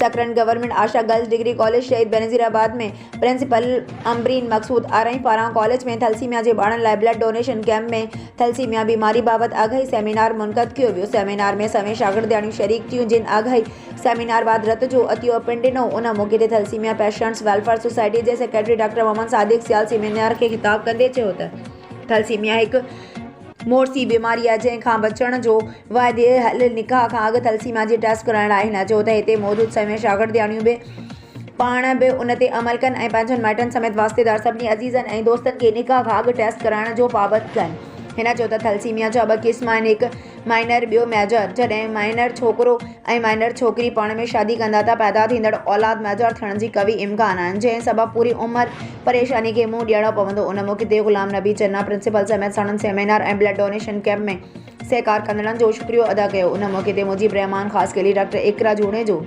सकरन government आशा girls degree college शहीद बेनज़ीराबाद में principal Amreen मकसूद आरई पारां कॉलेज में थैलेसीमिया जे ॿारनि लाइ ब्लड डोनेशन कैंप में थैलेसीमिया बीमारी बाबति आगाही सेमिनार मुनक़द कियो वियो। सेमिनार में सवें शागिर्दियाणियूं शरीक थियूं, जिन आगाही सेमिनार बाद रत जो अतियो पिण ॾिनो। उन मौक़े ते थैलेसीमिया पेशेंट्स वेलफेयर सोसाइटी जे सेक्रेटरी डॉक्टर मोहम्मद सादिक सियाल सेमिनार खे ख़िताब कंदे चयो त थैलेसीमिया हिकु मोरसी बीमारी आहे जंहिंखां बचण जो वाइदे हल निकाह खां अॻु थैलेसीमिया जी टेस्ट कराइण लाइ हिन चयो त हिते मौजूदु सवें शागिर्दियाणियूं बि पाण बि उन ते अमल कनि ऐं पंहिंजनि माइटनि समेत वास्तेदार सभिनी अज़ीज़नि ऐं दोस्तनि खे निकाह खां अॻु टेस्ट कराइण जो पाबंद कनि। हिन चयो त थैलेसीमिया जा 2 क़िस्म आहिनि, हिकु माइनर ॿियो मेजर। जॾहिं माइनर छोकिरो ऐं माइनर छोकिरी पाण में शादी कंदा त पैदा थींदड़ औलाद मेजर थियण जी कवी इम्कान आहिनि, जंहिं सबबु पूरी उमिरि परेशानी खे मुंहुं ॾियणो पवंदो। उन मौक़े ते ग़ुलाम नबी चन्ना प्रिंसिपल समेत साणनि सेमिनार ऐं ब्लड डोनेशन कैंप में सहकार कंदड़नि जो शुक्रियो अदा कयो। उन मौक़े ते मुजीब रहमान, ख़ासि केली डॉक्टर इकरा जूणे जो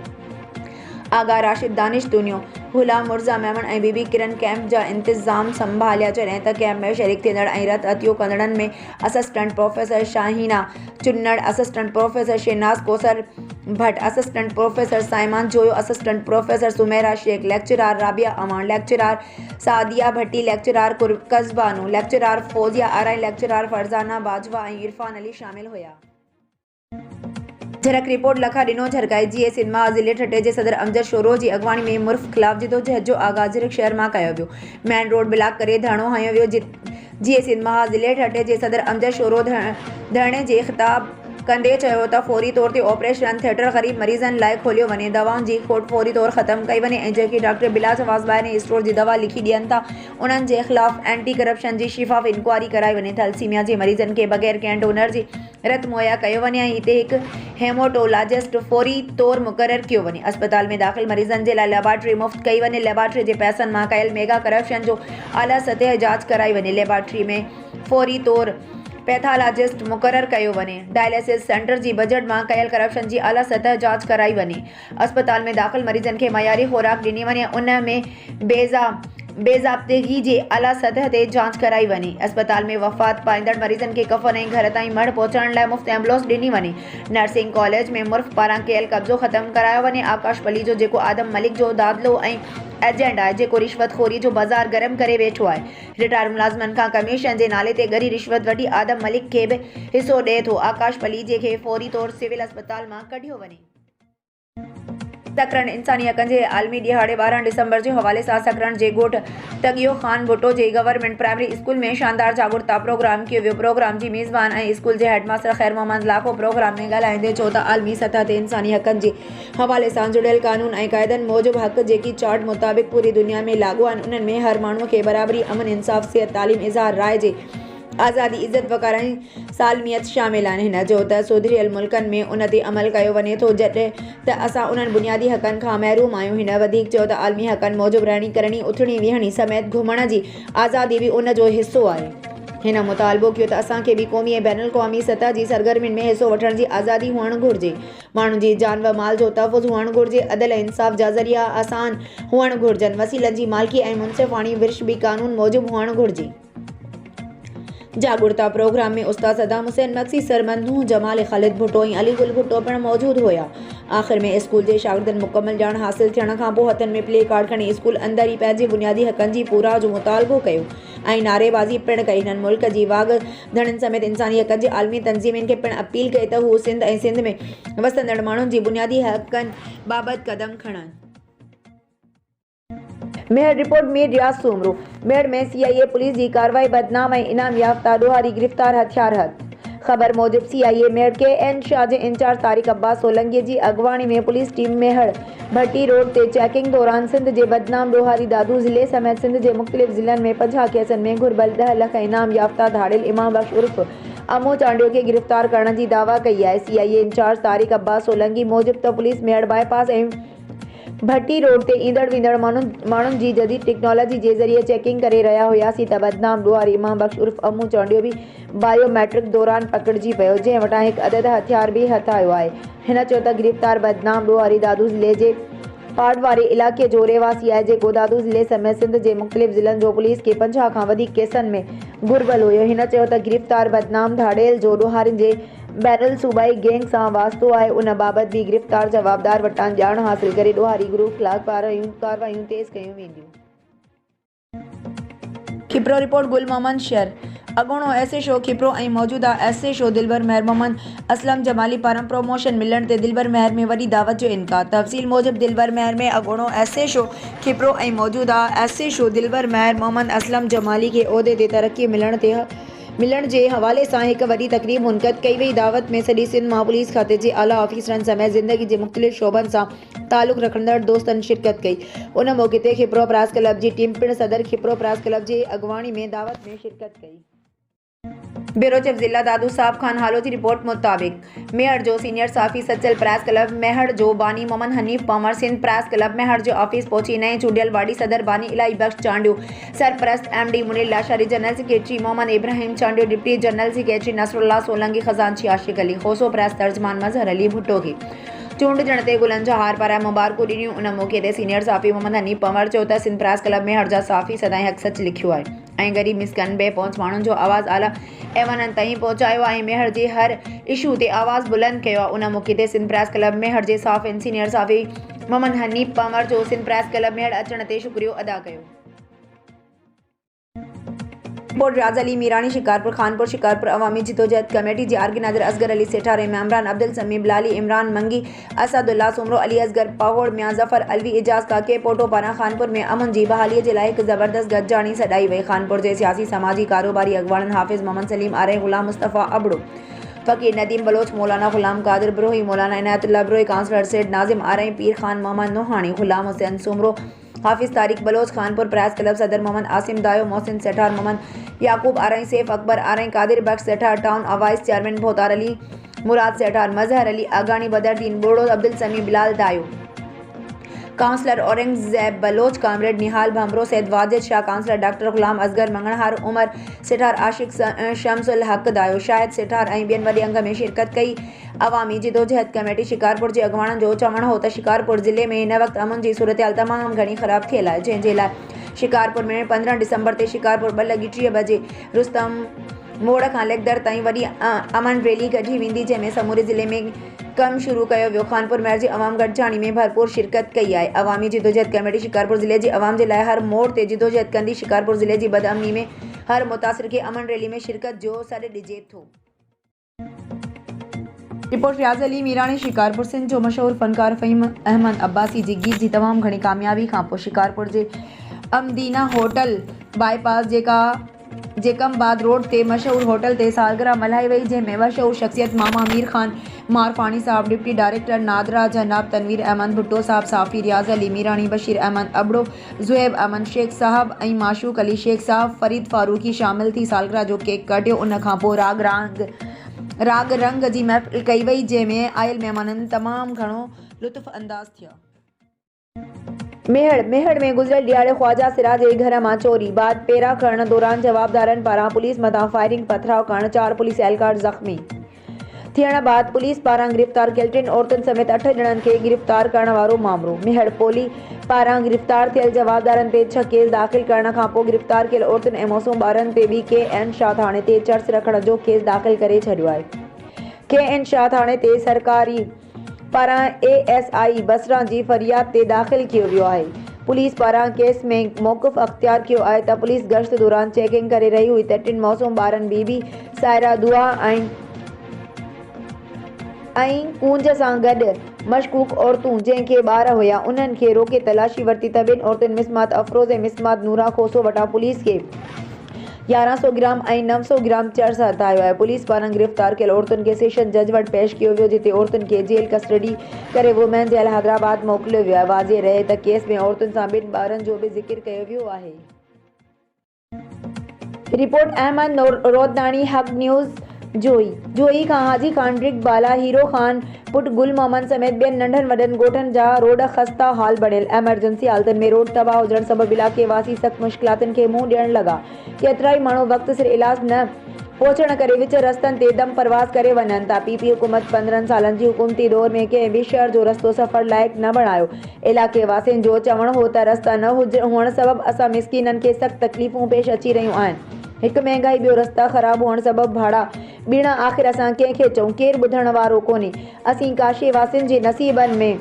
आगा राशिद दानिश दुनियो, गुलाम मुर्ज़ा मेमन ऐं बीबी किरण कैंप जा इंतज़ाम संभालिया। जॾहिं त कैंप में शरीक थींदड़ ऐं रत अतियो कंदड़नि में assistant professor Shahina Chunnar, assistant professor Shahnaz Kausar Bhatt, assistant professor Saiman Joyo, assistant professor Sumera Shaikh, lecturer Rabia Aman, lecturer Sadia Bhatti, lecturer Kasbano, lecturer Fauzia आरई, लेक्चरार फरजाना बाजवा ऐं इरफान अली शामिल हुया। झरक रिपोर्ट लखा ॾिनो झरकाई जीए सिंधमां ज़िले ठटे जे सदर अमजद शोरो जी अॻवानी में मुर्फ़ ख़िलाफ़ जिदोजहद जो आगाज़ झरक शहर मां कयो वियो। मेन रोड ब्लॉक करे धरणो हयो वियो। जीए सिंधमां ज़िले ठटे जे सदर अमजद शोरो धरणे जे ख़िताब कंदे चयो त फौरी तौर ते ऑपरेशन थिएटर ग़रीब मरीज़नि लाइ खोलियो वञे, दवाउनि जी खोट फौरी तौर ख़त्म कई वञे ऐं जेकी डॉक्टर बिला जवाज़ ॿाहिरीं स्टोर जी दवा लिखी ॾियनि था उन्हनि जे ख़िलाफ़ एंटी करप्शन जी शिफ़ाफ़ इंक्वायरी कराई वञे। थैलेसीमिया जे मरीज़नि खे बग़ैर कंहिं डोनर जी रत मुहैया कयो वञे ऐं हिते हिकु हेमाटोलॉजिस्ट फौरी तौर मुक़ररु कयो वञे। अस्पताल में दाख़िल मरीज़नि जे लाइ लेबॉरेटरी मुफ़्त कई वञे। लेबॉरेटरी जे पैसनि मां कयल मेगा करप्शन जो आला सतह जांच कराई वञे। लेबॉरेटरी में फौरी तौर पैथोलॉजिस्ट मुक़ररु कयो वञे। डायलिसिस सेंटर जी बजट मां कयल करप्शन जी आला सतह जांच कराई वञे। अस्पताल में दाख़िल मरीज़नि खे मयारी खुराक ॾिनी वञे, उन में बेज़ाब्तगी जे आला सतह ते जांच कराई वञे। अस्पताल में वफ़ात पाईंदड़ मरीज़नि खे कफ़न ऐं घर ताईं मड़ पहुचाइण लाइ मुफ़्त एम्बुलेंस ॾिनी वञे। नर्सिंग कॉलेज में मुर्फ़ पारां कयल कब्ज़ो ख़त्म करायो वञे। आकाश पली जो जेको आदम मलिक जो दादलो ऐं एजेंट आहे, जेको रिश्वतखोरी जो बाज़ार गरम करे वेठो आहे, रिटायर मुलाज़िमनि खां कमीशन जे नाले ते ॻरी रिश्वत वठी आदम मलिक खे बि हिसो ॾिए थो। आकाश पली खे फौरी तौर सिविल अस्पताल मां कढियो वञे। सकरन इंसानी हक़नि जे आलमी ॾिहाड़े 12 डिसंबर जे हवाले सां सकरन जे ॻोठ तगियो ख़ान भुट्टो जे गवर्नमेंट प्राइमरी स्कूल में शानदार जागरूकता प्रोग्राम कयो वियो। प्रोग्राम जी मेज़बान ऐं स्कूल जे हेडमास्टर ख़ैर मोहम्मद लाखो प्रोग्राम में ॻाल्हाईंदे चयो त आलमी सतह ते इंसानी हक़नि जे हवाले सां जुड़ियल कानून ऐं क़ाइदनि मूजिबि हक़ जेकी चार्ट मुताबिक़ पूरी दुनिया में लागू आहिनि, उन्हनि में हर माण्हूअ खे बराबरी, अमन, इंसाफ़, सिहत, तालीम, इज़हार राय जे आज़ादी, इज़त वक़ार ऐं सालमियत शामिल आहिनि। हिन चयो त सुधरियल मुल्कनि में उन ते अमल कयो वञे थो जॾहिं त असां उन्हनि बुनियादी हक़नि खां महरूम आहियूं। हिन वधीक चयो त आलमी हक़नि मूजिबि रहणी करणी, उथणी विहणी समेत घुमण जी आज़ादी बि उन जो हिसो आहे। हिन मुतालबो कयो त असांखे बि क़ौमी ऐं बैन अल-क़वामी सतह जी सरगर्मियुनि में हिसो वठण जी आज़ादी हुअणु घुरिजे। माण्हुनि जी जान व माल जो तहफ़्फ़ुज़ हुअणु घुरिजे। अदल ऐं इंसाफ़ जा ज़रिया आसान हुअणु घुरिजनि। वसीलनि जी मालिकी ऐं मुनसिफ़ाणी विर्छ बि कानून मूजिबि हुअणु घुरिजे। जागरूकता प्रोग्राम में उस्ताद सदाम हुसैन मक्सी, सरमन नूह जमाल, ख़ालिद भुट्टो ऐं अली गुल भुट्टो पिणु मौजूदु हुया। आख़िर में स्कूल जे शागिर्दनि मुकमल ॼाण हासिल थियण खां पोइ हथनि में प्ले कार्ड खणी स्कूल अंदर ई पंहिंजे बुनियादी हक़नि जी पूरा जो मुतालबो कयो ऐं नारेबाज़ी पिणु कई। हिननि मुल्क जी वाघड़नि समेत इंसानी हक़नि जी आलमी तंज़ीमुनि खे पिणु अपील कई त हू सिंध ऐं सिंध में वसंदड़ माण्हुनि जी बुनियादी हक़नि बाबति क़दम खणनि। मेहर रिपोर्ट मीर रियाज सूमरो। मेहर में CIA पुलिस जी कार्रवाई बदनाम ऐं इनाम याफ़्ता ॾोहारी गिरफ़्तार हथियार हथ। ख़बर मूजिबि CIA मेहर KN शाह जे इंचार्ज तारिक अब्बास सोलंकीअ जी अॻवानी में पुलिस टीम मेहर भट्टी रोड ते चेकिंग दौरान सिंध जे बदनाम ॾोहारी दादू ज़िले समेत सिंध जे मुख़्तलिफ़ ज़िलनि में 50 केसनि में घुर्बल 10 लख इनाम याफ़्ता धाड़ियल इमाम बख्श उर्फ़ अमू चांडियो खे गिरफ़्तार करण जी दावा कई आहे। CIA इंचार्ज तारिक अब्बास सोलंकी मूजिबि त पुलिस मेहर बाईपास ऐं भट्टी रोड ते ईंदड़ वेंदड़ माण्हुनि जी जदीद टेक्नोलॉजी जे ज़रिए चेकिंग करे रहिया हुआसीं त बदनाम ॾोहारी इमाम बख्श उर्फ़ अमू चांडियो बि बायोमेट्रिक दौरान पकड़िजी पियो, जंहिं वटां हिकु अदद हथियार बि हथ आयो आहे। हिन चयो त गिरफ़्तार बदनाम ॾोहारी दादू ज़िले जे पाड़ वारे इलाइक़े जो रहवासी आहे, जेको दादू ज़िले समेत सिंध जे मुख़्तलिफ़ ज़िलनि जो पुलिस खे 50 खां वधीक केसनि में घुर्बल हुयो। हिन चयो त गिरफ़्तार बदनाम धाड़ेल जो ॾोहारियुनि जे बैरल सूबाई गैंग सां वास्तो आहे उन बाबति बि गिरफ़्तार जवाबदार वटां ॼाण हासिल करे ॾोहारी ग्रुप ख़िलाफ़ कार्रवाइयूं तेज़ कयूं वेंदियूं। खिप्रो रिपोर्ट गुल मोहम्मद शर अॻूणो एसएचओ खिप्रो ऐं मौजूदा एसएचओ दिलबर महर मोहम्मद असलम जमाली पारां प्रमोशन मिलण ते दिलबर महर में वॾी दावत जो इनकार। तफ़सील मूजिबि दिलबर महर में अॻूणो एसएचओ खिप्रो ऐं मौजूदा एसएचओ दिलबर महर मोहम्मद असलम जमाली खे उहिदे ते तरक़ी मिलण जे हवाले सां हिकु वॾी तक़रीब मुनक़द कई वई। दावत में सॼी सिंध मां पुलिस खाते जे आला ऑफिसरनि समेत ज़िंदगी जे मुख़्तलिफ़ शोबनि सां तालुक़ रखंदड़ दोस्तनि शिरकत कई। उन मौक़े ते खिप्रो प्रेस क्लब जी टीम पिणु सदर खिप्रो प्रेस क्लब जे अॻवाणी में दावत में शिरकत कई। ब्यूरो चीफ ज़िला दादू साहब खान हालो जी रिपोर्ट मुताबिक़ मेहर जो सीनियर साफ़ी सचल प्रेस क्लब मेहर जो बानी मोहम्मद हनीफ पंवर सिंध प्रेस क्लब मेहर जो ऑफिस पहुंची नए चूंडियल वाडी सदर बानी इलाही बख्श चांडियो सरप्रस्त MD Munir Lashari general secretary Mohammad Ibrahim Chandio deputy general secretary Nasrullah Solanki खजांची आशिक अली खोसो प्रेस तर्जमान मजहर अली भुट्टो खे चूंड ॾियण ते गुलनि जा हार पारां मुबारकूं ॾिनियूं। उन मौक़े ते सीनियर साफ़ी मोहम्मद हनीफ पंवर चयो त सिंध प्रेस क्लब मेहर जा साफ़ी सदाईं हक़ सच लिखियो आहे ऐं ग़रीब मिसकिन बेपहुच माण्हुनि जो आवाज़ आला ऐवाननि ताईं पहुचायो आहे ऐं मेहर जे हर इशू ते आवाज़ बुलंद कयो आहे। उन मौक़े ते सिंध प्रेस क्लब मेहर जे साफ़िन सीनियर साफ़ी मोहम्मद हनीफ पंवर जो सिंध प्रेस क्लब मेहर अचण ते शुक्रियो अदा कयो। रिपोर्ट रियाज़ अली मीरानी शिकारपुर खानपुर शिकारपुर अवामी जिदोजहद कमेटी जे ऑर्गेनाइज़र असगर अली सेठार ऐं मेंबरान अब्दुल समी बिलाली इमरान मंगी असदुल्ला सुमरो अली असगर पहोड़ मियां ज़फ़र अलवी इजाज़ काके पोटो पारां खानपुर में अमन जी बहालीअ जे लाइ हिकु ज़बरदस्त गॾिजाणी सॾाई वई। खानपुर जे सियासी समाजी कारोबारी अॻवाननि हाफ़िज़ मोहम्मद सलीम आरे ग़ुलाम मुस्तफ़ा अबड़ो फ़कीर नदीम बलोच मौलाना ग़ुलाम कादिर ब्रोही मौलाना इनायतुल्लाह ब्रोही काउंसलर सेठ नाज़िम आरई पीर खान मोहम्मद नोहानी ग़ुलाम हुसैन सुमरो हाफिज़ तारिक बलोच खानपुर प्रेस क्लब सदर मोहम्मद आसिम दायो मोहसिन सेठार मोहम्मद याकूब आरई सैफ अकबर आरई कादिर बख्श सेठार टाउन वाइस चेयरमैन भोतार अली मुराद सेठार मजहर अली आगानी बदरदीन बोड़ो अब्दुल समी बिलाल दायो काउंसलर औरंगज़ेब बलोच कामरेड निहाल भमरो सैद वाजिद शाह काउंसलर डॉक्टर ग़ुलाम असगर मंगणहार उमर सेठार आशिक शमसुल हक दायो शाहिद सेठार ऐं ॿियनि वॾे अंग में शिरकत कई। अवामी जिदोजहद कमेटी शिकारपुर जे अॻवाननि जो चवणु हो त शिकारपुर ज़िले में हिन वक़्तु अमन जी सूरतहाल तमामु घणी ख़राब थियल आहे जंहिं जे लाइ शिकारपुर में 15 डिसंबर ते शिकारपुर 2:30 बजे रुस्तम मोड़ खां लेकदर ताईं वॾी अमन रैली कढी वेंदी जंहिंमें समूरे ज़िले में कम शुरू कयो वियो। खानपुर महर जी अवाम गॾिजाणी में भरपूर शिरकत कई आहे। अवामी जिदोजहद कमेटी शिकारपुर ज़िले जे अवाम जे लाइ हर मोड़ ते जिदोजहद कंदी शिकारपुर ज़िले जी बदअमनी में हर मुतासिर खे अमन रैली में शिरकत जो सॾु ॾिजे थो। रिपोर्ट रियाज़ अली मीरानी शिकारपुर सिंध जो मशहूर फ़नकार फ़हीम अहमद अब्बासी जी गीत जी तमामु घणी कामयाबी खां पोइ शिकारपुर जे अमदीना होटल बाईपास जेकमबाद रोड ते मशहूर होटल ते सालगिरह मल्हाई वई जंहिंमें मशहूर शख्सियत मामा मीर खान मारफानी साहब डिप्टी डायरेक्टर नादरा जनाब तनवीर अहमद भुट्टो साहब साफ़ी रियाज़ अली मीरानी बशीर अहमद अबड़ो ज़ुहैब अहमद शेख साहब ऐं माशूक अली शेख साहब फरीद फारूकी शामिल थी सालगिरह जो केक कटियो। उन खां पोइ राग रंग जी महफ़िल कई वई जंहिंमें आयल महिमाननि तमामु घणो लुत्फ़ अंदाज़ थिया। मेहड़ में गुज़िरियल ॾियारे ख्वाजा सिराज जे घर मां चोरी बाद पेरा खणण दौरान जवाबदारनि पारां पुलिस मथां फायरिंग पथराव करण 4 पुलिस एहलकार ज़ख़्मी थियण बाद पुलिस पारां गिरफ़्तार कयल 3 औरतुनि समेत 8 ॼणनि खे गिरफ़्तार करण वारो मामलो। मेहड़ पोली पारां गिरफ़्तार थियल जवाबदारनि ते 6 केस दाख़िल करण खां पोइ गिरफ़्तार कयल औरतुनि ऐं मासूम ॿारनि ते बि KN शाह थाणे ते चर्च रखण जो केस दाख़िल करे छॾियो आहे। KN शाह थाणे ते सरकारी पारां ASI बसरा जी फरियाद ते दाख़िल कयो वियो आहे। पुलिस पारां केस में मौक़िफ़ अख़्तियार कयो आहे त पुलिस गश्त दौरान चेकिंग करे रही हुई त 3 मासूम ॿारनि बीबी सायरा दुआ ऐं कूंज सां गॾु मशकूक औरतूं जंहिंखे ॿार हुया उन्हनि खे रोके तलाशी वरिती त 2 औरतुनि मिसमात अफ़रोज़ ऐं मिसमात नूरा खोसो वटां पुलिस खे 1100 ग्राम ऐं 900 ग्राम चर्च हथायो आहे। पुलिस पारां गिरफ़्तार कयल औरतुनि खे सेशन जज वटि पेश कयो वियो जिते औरतुनि खे जेल कस्टडी करे वुमेन जेल हैदराबाद मोकिलियो वियो आहे। वाज़िह रहे त केस में औरतुनि सां 2 ॿारनि जो बि ज़िक्र कयो वियो आहे। रिपोर्ट अहमद रोदनानी हक़ न्यूज़ जोई खां हाजी खान ब्रिक बाला हीरो खान पुट गुल मोहम्मद समेत ॿियनि नंढनि वॾनि ॻोठनि जा रोड ख़स्ता हाल बणियल। एमरजेंसी हालतुनि में रोड तबाह हुजण सबबि इलाइक़े वासी सख़्त मुश्किलातुनि खे मुंहुं ॾियण लॻा। केतिरा ई माण्हू वक़्त सिर इलाज न पहुचण करे विच रस्तनि ते दम परवाज़ करे वञनि था। PP हुकूमत 15 सालनि जी हुकूमती दौर में कंहिं बि शहर जो रस्तो सफ़र लाइक़ु न बणायो। इलाइक़े वासियुनि जो चवणु हो त रस्ता न हुअण सबबि असां मिसकीननि खे सख़्त तकलीफ़ूं पेश अची रहियूं आहिनि। हिकु महांगाई ॿियो रस्ता ख़राब हुअण सबबि भाड़ा बीणा आख़िर असां कंहिंखे चऊं, केरु ॿुधण वारो कोन्हे। असीं काशे वासियुनि जे नसीबनि में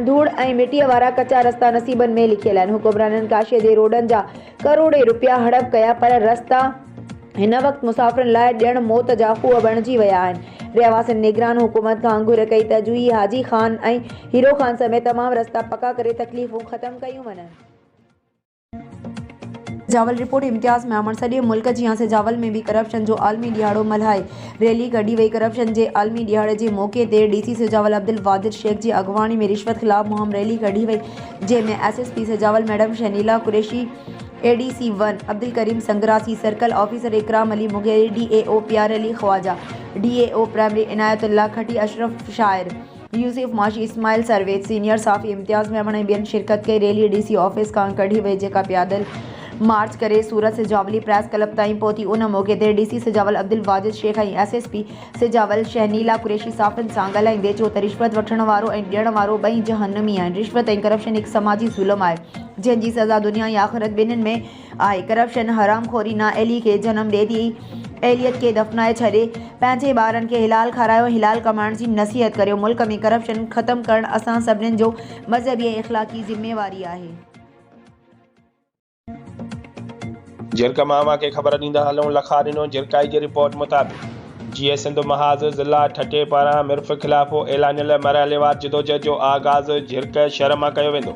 धूड़ ऐं मिटीअ वारा कचा रस्ता नसीबनि में लिखियल आहिनि। हुकुमराननि काशे जे रोडनि जा करोड़े रुपया हड़प कया, पर रस्ता हिन वक़्तु मुसाफ़िरनि लाइ ॼण मौत जा खूह बणिजी विया आहिनि। रहवासियुनि निगरान हुकूमत खां घुर कई त जुही, हाजी ख़ान ऐं हीरो ख़ान समेत तमामु रस्ता पका करे तकलीफ़ूं ख़तमु कयूं वञनि। सिजावल रिपोर्ट इम्तियाज़ मेमण। सॼे मुल्क जी सिजावल में भी करप्शन जो आलमी ॾियारो मल्हाए रैली कढी वई। करप्शन जे आलमी ॾियारे जे मौक़े ते DC सिजावल अब्दुल वाजिद शेख जी अॻवानी में रिश्वत ख़िलाफ़ मुहिम रैली कढी वई, जंहिंमें SSP Sujawal madam Shahneela Qureshi, ADC1 Abdul Karim Sangrasi, circle officer Ikram Ali Mugheri, DAO Pyar Ali Khawaja, DAO primary Inayatullah Khatti, Ashraf Shair, Yousuf Mashi, Ismail Sarvej, senior साफ़ी इम्तियाज़ मेमण ऐं ॿियनि शिरकत कई। रैली DC ऑफिस खां कढी वई, जेका पैदल मार्च करे सूरत सिजावली प्रेस क्लब ताईं पहुती। उन मौक़े ते DC सिजावल अब्दुल वाजिद शेख ऐं SSP सिजावल शहनीला कुरैशी साफ़िन सां ॻाल्हाईंदे चयो त रिश्वत वठण वारो ऐं ॾियण वारो ॿई जहन्नमी आहिनि। रिश्वत ऐं करप्शन हिकु समाजी ज़ुल्म आहे, जंहिंजी सज़ा दुनिया या आख़िरत ॿिन्हिनि में आहे। करप्शन हरामखोरी नाअहली खे जनम ॾिए थी। अहलियत खे दफ़नाए छॾे पंहिंजे ॿारनि खे हिलाल खारायो, हिलाल कमाइण जी नसीहत करियो। मुल्क में करप्शन ख़तमु करणु असां सभिनीनि जो मज़हबी ऐं इख़्लाक़ी ज़िम्मेवारी आहे। झिरक मामा खे ख़बर ॾींदा हलूं लखा ॾिनो। झिरकाई जी रिपोर्ट मुताबिक़ GA सिंध महाज़ ज़िला ठठे पारां मिर्फ़ ख़िलाफ़ ऐलानियल मरहलेवार जिदोजहद जो आगाज़ झिरक शहर मां कयो वेंदो।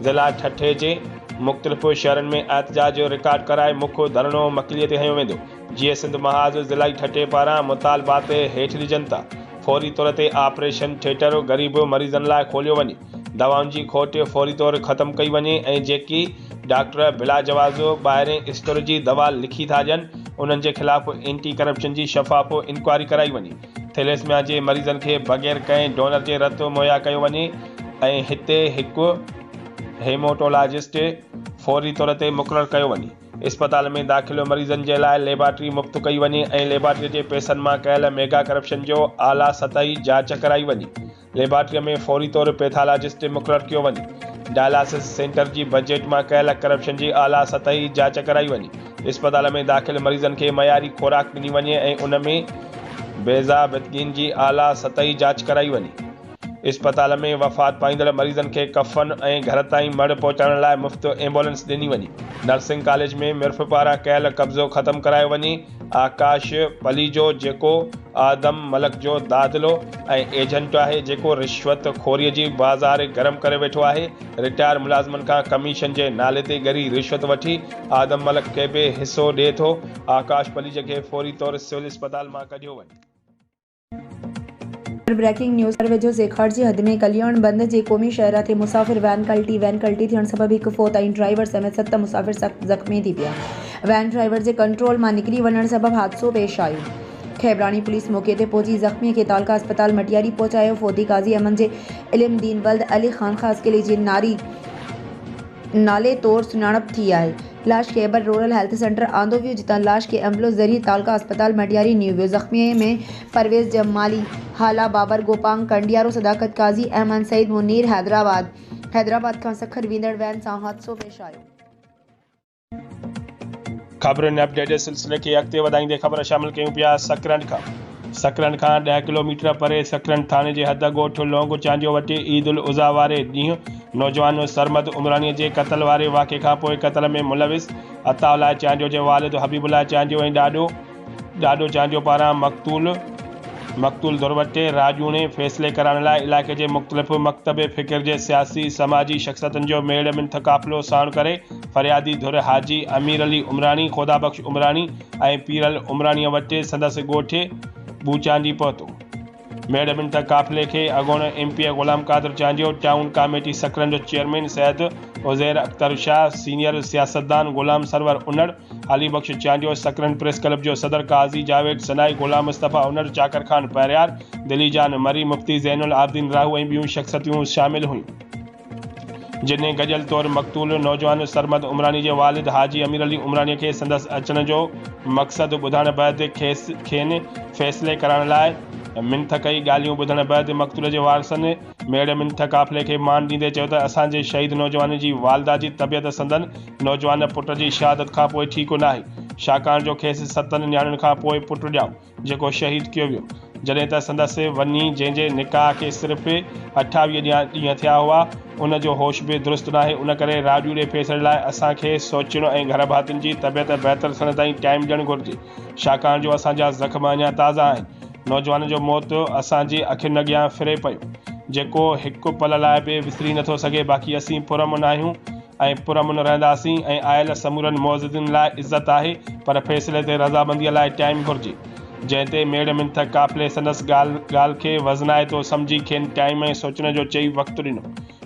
ज़िला ठठे जे मुख़्तलिफ़ शहरनि में एहतजाज जो रिकॉर्ड कराए मुख्य धरणो मकलीअ ते हयो वेंदो। GA सिंध महाज़ ज़िला ठठे पारां मुतालबात हेठि ॾिजनि था। फौरी तौर ते ऑपरेशन थिएटर ग़रीब मरीज़नि लाइ खोलियो वञे, दवाउनि जी खोट फौरी तौर ख़तमु कई वञे ऐं जेकी डॉक्टर बिला जवाज़ ॿाहिरें स्टोर जी दवा लिखी था ॾियनि, उन्हनि जे ख़िलाफ़ एंटी करप्शन जी शफ़ाफ़ इंक्वायरी कराई वञे। थैलेसेमिया जे मरीज़नि खे बग़ैर कंहिं डोनर जे रत मुहैया कयो वञे ऐं हिते हिकु हेमोटोलॉजिस्ट फौरी तौर ते मुक़ररु कयो वञे। इस्पताल में दाख़िल मरीज़नि जे लाइ लेबॉरेटरी मुफ़्त कई वञे ऐं लेबॉरेटरी जे पैसनि मां कयल मेगा करप्शन जो आला सतही जांच कराई वञे। लेबॉरेटरीअ में फौरी तौर पैथोलॉजिस्ट मुक़ररु कयो वञे। डायलिसिस सेंटर जी बजट मां कयल करप्शन जी आला सतही जांच कराई वञे। इस्पताल में दाख़िल मरीज़नि खे मयारी खुराक ॾिनी वञे ऐं उन में बेज़ाबितगीन जी आला सतही जांच कराई वञे। इस्पताल में वफ़ात पाईंदड़ मरीज़नि खे कफ़न ऐं घर ताईं मड़ पहुचाइण लाइ मुफ़्त एम्बुलेंस ॾिनी वञे। नर्सिंग कॉलेज में मिर्फ़ पारां कयल कब्ज़ो ख़तमु करायो वञे। आकाश पलीजो जेको आदम मलक जो दादलो ऐं एजेंट आहे, जेको रिश्वत खोरीअ जी बाज़ार गरम करे वेठो आहे, रिटायर मुलाज़िमनि खां कमीशन जे नाले ते ॻरी रिश्वत वठी आदम मलक खे बि हिसो ॾिए थो। आकाश पलीज खे फौरी तौर सिविल इस्पताल मां कढियो वञे। ब्रेकिंग न्यूज़ वेझो सेखाड़ जी हद में कल्याण बंद जे क़ौमी शाहरा ते मुसाफ़िर वैन कल्टी थियण सबबि हिकु फ़ौत ऐं ड्राइवर समेत 7 मुसाफ़िर सख़्त ज़ख़्मी थी पिया। वैन ड्राइवर जे कंट्रोल मां निकिरी वञण सबबि हादसो पेश आयो। खैबरानी पुलिस मौक़े ते पहुची ज़ख़्मी खे तालका अस्पताल मटियारी पहुचायो। फ़ौती काज़ी अमन जे इल्म दीन वल्द अली ख़ान ख़ास किले जी नाले तौर सुञाणप थी आहे। लाश खैबर रूरल हेल्थ सेंटर आंदो वियो, जितां लाश खे एम्बुलेंस ज़रिए तालका अस्पताल मटियारी नियो वियो। ज़ख़्मी में परवेज़ जमाली, हाला बाबर गोपांग कंडियारो, सदाकत काज़ी, अहमद सईद मुनीर हैदराबाद खां सखर वेंदड़ वैन सां हादसो पेश आयो। ख़बरुनि अपडेट सिलसिले खे अॻिते वधाईंदे ख़बर शामिल कयूं पिया। सकरंड खां 10 किलोमीटर परे सकरंड थाणे जे हद ॻोठ लोंग चांडियो वटि ईद उल उज़ा वारे ॾींहुं नौजवान सरमद उमरानी जे क़त्ल वारे वाक़े खां पोइ क़त्ल में मुलविस अताउल्लाह चांडियो जे वालिद हबीबुल्लाह चांडियो ऐं ॾाॾो चांडियो पारां मक़तूल दुरवटे राजूणे फ़ैसिले कराइण लाइ इलाइक़े जे मुख़्तलिफ़ मकतब फ़िक्र जे सियासी समाजी शख़्सियतुनि जो मेड़ मिंथ क़ाफ़िलो साण करे फ़रियादी धुर हाजी अमीर अली उमरानी, ख़ुदाबख़्श उमरानी ऐं पीरल उमरानीअ वटि संदसि ॻोठ बूचांडी पहुतो। मेड़ मिंथ क़ाफ़िले खे अॻूण MP Ghulam Qadir Chandio, town committee Sakrand chairman Syed Uzair Akhtar Shah, senior सियासतदान ग़ुलाम सरवर उनड़, अली बख़्श चांडियो, सकरंड प्रेस क्लब जो सदर काज़ी जावेद सनाई, ग़ुलाम मुस्तफ़ा उनड़, चाकर खान पहिरियार, दिली जान मरी, मुफ्ती ज़ैनुल आबिदीन राहू ऐं ॿियूं शख़्सियतूं शामिल हुयूं, जिन्हें गजल तौर मक़तूल नौजवान सरमद उमरानी जे वालिद हाजी अमीर अली उमरानी खे संदसि अचण जो मक़सद ॿुधण बैदि खेनि फ़ैसिले करण लाइ मिंथ कई। ॻाल्हियूं ॿुधण बैदि मक़तूल जे वारसनि मेड़ मिंथ क़ाफ़िले खे मान ॾींदे चयो त असांजे शहीद नौजवान जी वालदा जी तबियत संदन नौजवान पुट जी शहादत खां पोइ ठीकु न आहे। छाकाणि जो खेसि 7 न्याणियुनि खां पोइ पुटु ॼाओ जेको शहीद कयो वियो, जॾहिं त संदसि वञी जंहिंजे निकाह खे सिर्फ़ु 28 ॾींहं थिया हुआ उन जो होश बि दुरुस्त नाहे। उन करे राॼूड़े फ़ैसिले लाइ असांखे सोचणो ऐं घर भातियुनि जी तबियत बहितर थियण ताईं टाइम ॾियणु घुरिजे, छाकाणि जो असांजा ज़ख़्म अञा ताज़ा आहिनि। नौजवान जो मौत असांजी अखियुनि अॻियां फिरे पियो, जेको हिकु पल लाइ बि विसरी नथो सघे। बाक़ी असीं पुरअमन आहियूं ऐं पुरअमन रहंदासीं ऐं आयल समूरनि मौजूदनि लाइ इज़त आहे, पर फ़ैसिले ते रज़ामंदीअ लाइ टाइम घुरिजे। जंहिं ते मेड़ मिंथ काफ़िले संदसि ॻाल्हि खे वज़नाए थो सम्झी खेनि टाइम ऐं सोचण जो चई वक़्तु ॾिनो।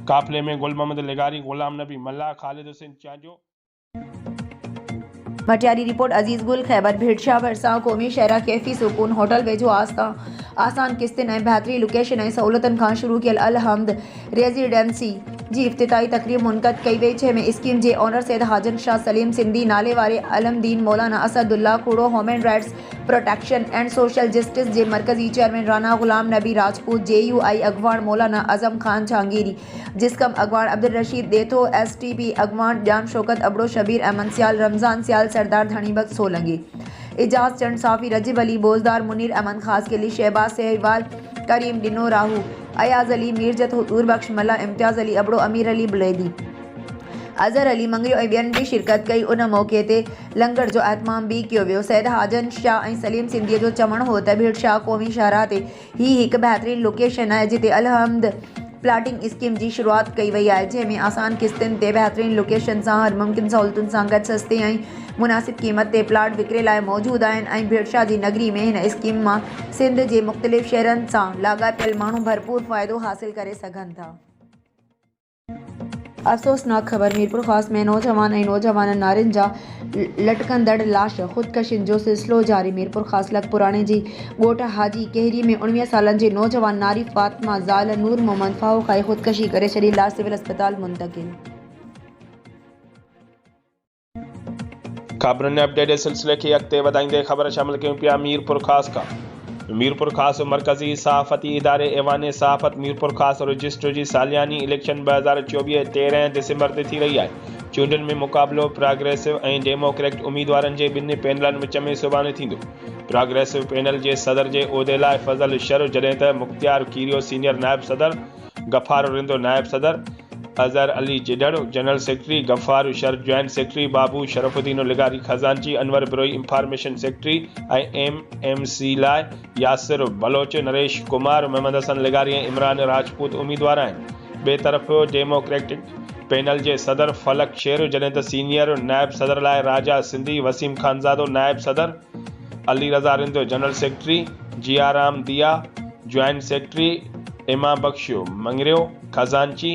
काफ़िले में गुल मोहम्मद लिगारी, ग़ुलाम नबी मल्ला, ख़ालिद हुसैन चांजो। मटियारी रिपोर्ट अजीज़ गुल, खैबर भिड़शा भरिसां क़ौमी शहरा कैफ़ी सुकून होटल वेझो आसान किस्तनि ऐं बहितरीन लोकेशन ऐं सहूलियतुनि खां शुरू कयल अल हमद रेज़िडेंसी जी इफ़्तिताही तक़रीब मुनक़द कई वई, जंहिंमें स्कीम जे ओनर सैयद हाजन शाह सलीम सिंधी नाले वारे Alamdin Maulana Asadullah Khuhro, human rights protection and social justice जे मरकज़ी चेयरमैन राना ग़ुलाम नबी राजपूत, JUI अगवान मौलाना आज़म खान जहांगीरी, जिसकम अगवान अब्दुल रशीद देथो, STP अगवान जान शौकत अबड़ो, शबीर अहमद सियाल, रमज़ान सियाल, सरदार धनीबख्श सोलंगी, इजाज़ चंद साफ़ी, रजीब अली बोजदार, मुनीर अहमद खास के लिए, शहबाज सहवाल, करीम डिनो राहू, अयाज अली मीरजत, हुजूर बख्श मल्ला, इम्तियाज़ अली अबड़ो, अमीर अली बुलैदी, अज़हर अली मंगरियो ऐं ॿियनि बि शिरकत कई। उन मौक़े ते लंगर जो एहतमाम बि कयो वियो। सैयद हाजन शाह ऐं सलीम सिंधीअ जो चवणु हो त भिड़शा क़ौमी शाहराह ते ही हिकु बहितरीन लोकेशन आहे जिते अलहमद प्लाटिंग स्कीम जी शुरूआत कई वई आहे, जंहिंमें आसान किस्तनि ते बहितरीन लोकेशन सां हर मुमकिन सहूलियतुनि सां गॾु सस्ते ऐं मुनासिब क़ीमत ते प्लाट विकिरे लाइ मौजूदु आहिनि ऐं भिड़शा जी नगरी में हिन स्कीम मां सिंध जे मुख़्तलिफ़ शहरनि सां लाॻापियल माण्हू भरपूर फ़ाइदो हासिल करे सघनि था। अफ़सोसनाक ख़बर, मीरपुर ख़ासि में नौजवान ऐं नौजवान नारियुनि जा लटकंदड़ लाश ख़ुदकशियुनि जो सिलसिलो जारी। मीरपुर ख़ासि लखपुराणे जी ॻोठ हाजी कहरी में 19 सालनि जी नौजवान नारी फ़ातिमा ज़ाल नूर मोहम्मद फाहो खाई ख़ुदकशी करे छॾी, लाश सिविल अस्पताल मुंतक़िल। ख़बरुनि अपडेट सिलसिले खे अॻिते वधाईंदे ख़बर शामिल कयूं पिया मीरपुर ख़ासि खां। मीरपुर ख़ासि मरकज़ी सहाफ़ती इदारे ऐवान सहाफ़त मीरपुर ख़ासि रजिस्टर जी सालियानी इलेक्शन 2024 13 दिसंबर ते थी रही आहे। चूंडुनि में मुक़ाबिलो प्रोग्रेसिव ऐं डेमोक्रेटिक उम्मीदवारनि जे ॿिनि पैनलनि विच में सुभाणे थींदो। प्रोग्रेसिव पैनल जे सदर जे उहिदे लाइ फज़ल शर, जॾहिं त मुख़्तियार कीरियो सीनियर नायब सदर, गफ़ार रिंदो नायब सदर, Azhar Ali Jidar general secretary, Ghaffar Shar joint secretary, Babu Sharafuddin लिगारी खज़ानची, अनवर बिरोई इंफॉर्मेशन सेक्रेटरी ऐं MMC लाइ यासिर बलोच, नरेश कुमार, मोहम्मद हसन लिगारी ऐं इमरान राजपूत उम्मीदवार आहिनि। ॿिए तरफ़ डेमोक्रेटिक पैनल जे सदर फलक शेर, जॾहिं त सीनियर नायब सदर लाइ राजा सिंधी, वसीम खानज़ादो नायब सदर, अली रज़ा रिंदो जनरल सेक्रेटरी, जियाराम दिया जॉइंट सेक्रेटरी, इमाम बख्श मंगरियो खज़ानची,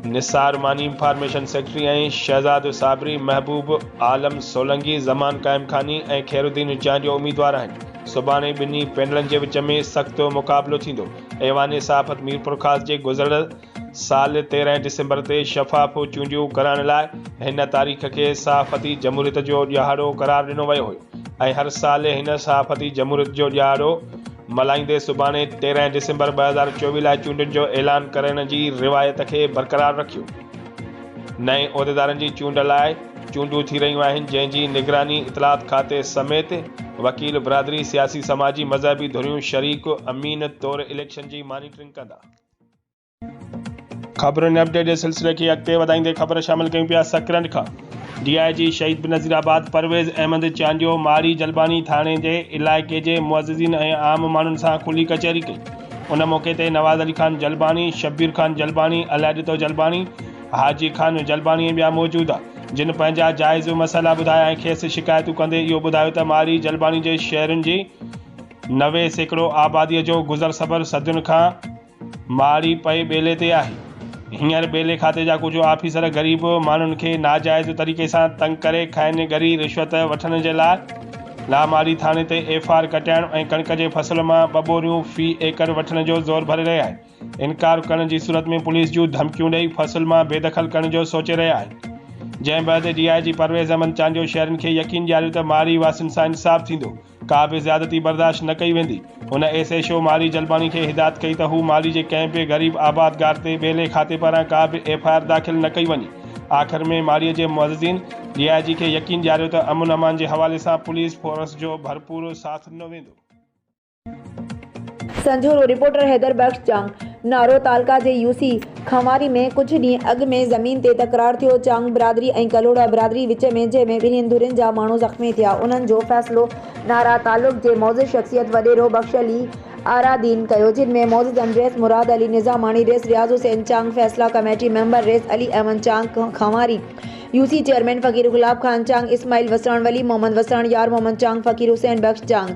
निसार मानी इंफॉर्मेशन सेक्रेटरी ऐं शहज़ाद साबरी, महबूब आलम सोलंगी, ज़मान काइम खानी ऐं खैरुद्दीन चांजो उम्मीदवार आहिनि। सुभाणे ॿिन्ही पैनलनि जे विच में सख़्त मुक़ाबिलो थींदो। ऐवान सहाफ़त मीरपुर ख़ासि जे गुज़िरियल साल 13 दिसंबर ते शफ़ाफ़ चूंडियूं कराइण लाइ हिन तारीख़ खे सहाफ़ती जमहूरियत जो ॾियारो क़रार ॾिनो वियो हुयो ऐं हर साल हिन सहाफ़ती जमहूरियत जो ॾियारो मल्हाईंदे सुभाणे 13 दिसंबर 2024 लाइ चूंडुनि जो ऐलान करण जी रिवायत खे बरक़रार रखियो। नए उहिदेदारनि जी चूंड लाइ चूंडूं थी रहियूं आहिनि, जंहिंजी निगरानी इतलात खाते समेत वकील बिरादरी, सियासी समाजी मज़हबी धुरियूं शरीक अमीन तौर इलेक्शन जी मॉनिटरिंग कंदा। ख़बरुनि अपडेट जे सिलसिले खे अॻिते वधाईंदे ख़बर शामिल कयूं पिया सकरंड खां। DIG शहीद बेनज़ीराबाद परवेज़ अहमद चांजो माड़ी जलबानी थाणे जे इलाइक़े जे मुअज़्ज़िज़ीन ऐं आम माण्हुनि सां खुली कचहरी कई। उन मौक़े ते नवाज़ अली खान जलबानी, शब्बीर खान जलबानी, अलाइदतो जलबानी, हाजी खान जलबानी ऐं ॿिया मौजूदु आहे, जिन पंहिंजा जाइज़ मसइला ॿुधाया ऐं खेसि शिकायतूं कंदे इहो ॿुधायो त माड़ी जलबानी जे शहरनि जी 90% आबादीअ जो गुज़र सफ़र सदियुनि खां माड़ी पए ॿेले ते आहे। हींअर ॿेले खाते जा कुझु ऑफिसर ग़रीब माण्हुनि खे नाजाइज़ तरीक़े सां तंग करे खाइनि गरी रिश्वत वठण जे लाइ लामाड़ी थाणे ते FR कटाइण ऐं कणिक जे फसल मां 2 बोरियूं फ़ी एकड़ वठण जो ज़ोर भरे रहिया आहिनि। इनकार करण जी सूरत में पुलिस जूं धमकियूं ॾेई फसल मां बेदख़ल करण जो सोचे रहिया आहिनि। जंहिं बैदि DIG परवेज़ अहमद चांजो शहरनि खे यकीन ॾियारियो त माड़ी वासियुनि सां इंसाफ़ थींदो, का बि ज़्यादती बर्दाश्त न कई वेंदी। हुन SHO माड़ी जलबानी खे हिदायत कई त हू माड़ी जे कंहिं बि ग़रीब आबादगार ते ॿेले खाते पारां का बि FIR दाख़िल न कई वञे। आख़िर में माड़ीअ जे मुअज़्ज़िन रियाजी खे यकीन ॾियारियो त अमन अमान जे हवाले सां पुलिस फोर्स जो भरपूर साथ ॾिनो वेंदो। संजूरो रिपोर्टर हैदर बख्श चांग। नारो तालका जे यूसी खंवारी में कुछ ॾींहं अॻु में ज़मीन ते तकरार थियो। चांग बिरादरी ऐं कलोड़ा बिरादरी विच में जंहिंमें ॿिन्हिनि धुरियुनि जा माण्हू ज़ख़्मी थिया। उन्हनि जो फ़ैसिलो नारा तालुक जे मौज़ूद शख़्सियत वॾेरो बख्श अली आरादीन कयो, जिन में मौज़ूदन रेस मुराद अली निज़ामानी, रेस रियाज़ हुसैन चांग, फ़ैसला कमेटी मेंबर रेस अली अहमद चांग खंवारी, यूसी चेयरमैन फ़कीर गुलाब खान चांग, इस्माइल वसराण, वली मोहम्मद वसराण, यार मोहम्मद चांग, फ़कीर हुसैन बख्श चांग,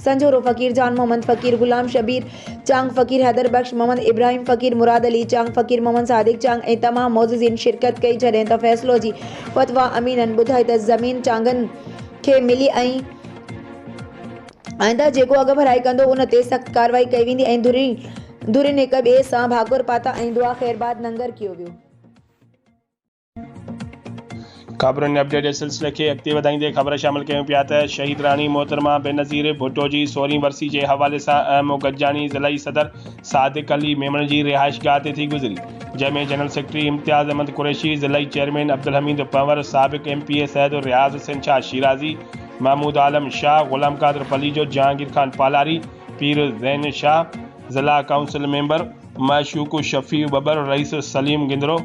संजूरो फ़कीर जान मोहम्मद फ़कीर, गुलाम शबीर चांग, फ़कीर हैदर बख्श, मोहम्मद इब्राहिम फ़कीर, मुराद अली चांग, फ़कीर मोहम्मद सादिक चांग ऐं तमाम मौज़ूदीन शिरकत कई। जॾहिं त फ़ैसिलो जी फ़तवा अमीनन ॿुधाई त ज़मीन चांगन खे मिली ऐं आइंदा जेको अघ भराई कंदो उन ते सख़्त कार्रवाई कई वेंदी ऐं धुरियुनि हिक ॿिए सां भाकुर पाता ऐं दुआ ख़ैरबाद नंगर कयो वियो। ख़बरुनि अपडेट जे सिलसिले खे अॻिते वधाईंदे ख़बर शामिल कयूं पिया त शहीद राणी मोहतरमा बेनज़ीर भुट्टो जी 16वीं वरसी जे हवाले सां अहम गॾिजाणी ज़िलई सदर सादिक अली मेमण जी रिहाइशगाह ते थी गुज़री, जंहिंमें जनरल सेक्रेटरी इम्तियाज़ अहमद कुरैशी, ज़िलई चेयरमैन अब्दुल हमीद पंवर, साबिक़ MPA सैयद रियाज़ हुसैन शाह शिराज़ी, महमूद आलम शाह, ग़ुलाम क़ादिर पलीजो, जहांगीर खान पालारी, पीर ज़ैन शाह, ज़िला काउंसिल मेंबर मशूक़ शफ़ी बबर, रईस सलीम गिंदरो,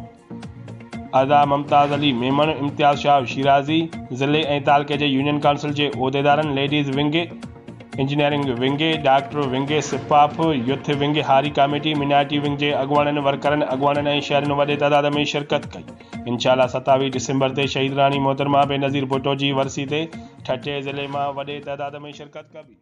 अदा मुमताज़ अली मेमण, इम्तियाज़ शाह शिराज़ी, ज़िले ऐं तालके जे यूनियन काउंसिल जे उहिदेदारनि, ladies wing, engineering wing, doctor wing, सिपाफ, यूथ विंग, हारी कमेटी, मिनारिटी विंग जे अॻुवाणनि, वर्करनि, अॻुवाणनि ऐं शहरनि वॾे तइदाद में शिरकत कई। इंशाअल्लाह 27 डिसंबर ते शहीद राणी मोहतरमा बेनज़ीर भुट्टो जी वरसी ते ठठे ज़िले मां वॾे तइदाद में शिरकत कबी।